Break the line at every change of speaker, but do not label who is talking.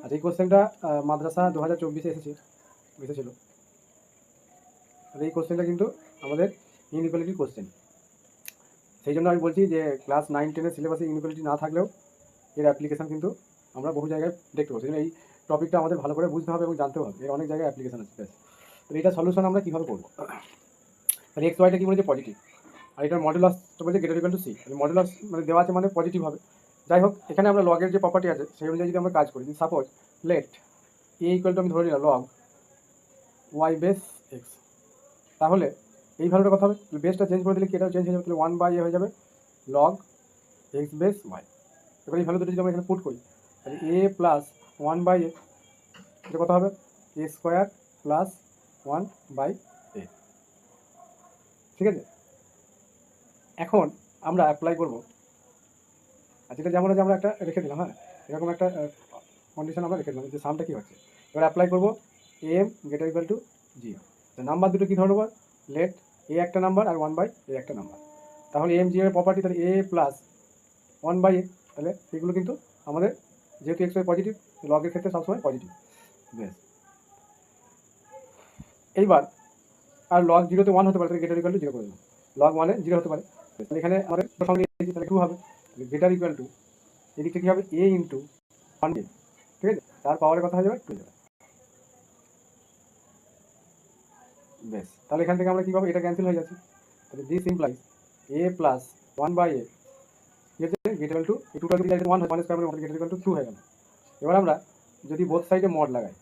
আচ্ছা, এই কোশ্চেনটা মাদ্রাসা 2024-এ এসেছিল। আর এই কোশ্চেনটা কিন্তু আমাদের ইনইকুয়ালিটির কোশ্চেন। সেই জন্য আমি বলছি যে ক্লাস 9-10-এর সিলেবাসে ইনইকুয়ালিটি না থাকলেও এর অ্যাপ্লিকেশান কিন্তু আমরা বহু জায়গায় দেখতে পাবো। সেই জন্য এই টপিকটা আমাদের ভালো করে বুঝতে হবে এবং জানতেও হবে। এর অনেক জায়গায় অ্যাপ্লিকেশান আছে। তো এইটা সলিউশন আমরা কীভাবে করবো? আর এক্স ওয়াইটা কী বলেছে? পজিটিভ। আর এটার মডুলাসটা বলছে greater equal to C. Modulus মানে দেওয়া আছে মানে পজিটিভ হবে। যাই হোক, এখানে আমরা লগের যে প্রপার্টি আছে সেই অনুযায়ী যদি আমরা কাজ করি, suppose let A equal to আমি ধরে নিলাম লগ ওয়াই বেস এক্স, তাহলে এই ভ্যালুটা কথা হবে। বেসটা চেঞ্জ করে দিলে কি এটাও চেঞ্জ হয়ে যাবে, তাহলে 1/a হয়ে যাবে লগ এক্স বেস ওয়াই। এবার এই ভ্যালু দুটো যদি আমরা এখানে পুট করি, তাহলে এ প্লাস 1/a এটা কত হবে? এ স্কোয়ার প্লাস 1/a। ঠিক আছে, এখন আমরা অ্যাপ্লাই করবো। আর যেটা যেমন আছে আমরা একটা রেখে দিলাম, হ্যাঁ, এরকম একটা কন্ডিশন আমরা রেখে দিলাম যে সামটা কী হচ্ছে। এবার অ্যাপ্লাই করবো M greater equal to G. Number দুটো কী ধরে নেবো? লেট এ একটা নাম্বার আর 1/a একটা নাম্বার। তাহলে এম জি এর প্রপার্টি, তাহলে এ প্লাস 1/a, তাহলে এগুলো কিন্তু আমাদের যেহেতু এক্স ওয়াই পজিটিভ, লগের ক্ষেত্রে সবসময় পজিটিভ। বেশ, এইবার আর লগ 0-তে 1 হতে পারে, তাহলে গ্রেটার ইকুয়াল টু 0 করে দিলাম। লগ 1-এ 0 হতে পারে, এখানে আমাদের তাহলে 2 হবে। গ্রেটার ইকুয়াল টু এদিকটা কী হবে? এ ইন্টু 1/a। ঠিক আছে, তার পাওয়ারের কথা হয়ে যাবে 2 যাবে। বেশ, তাহলে এখান থেকে আমরা কী পাবো? এটা ক্যান্সেল হয়ে যাচ্ছে। তাহলে this implies A plus 1/a greater equal two 2 1 1 square greater equal two 2 হয়ে গেল। এবার আমরা যদি বোথ সাইডে মড লাগাই,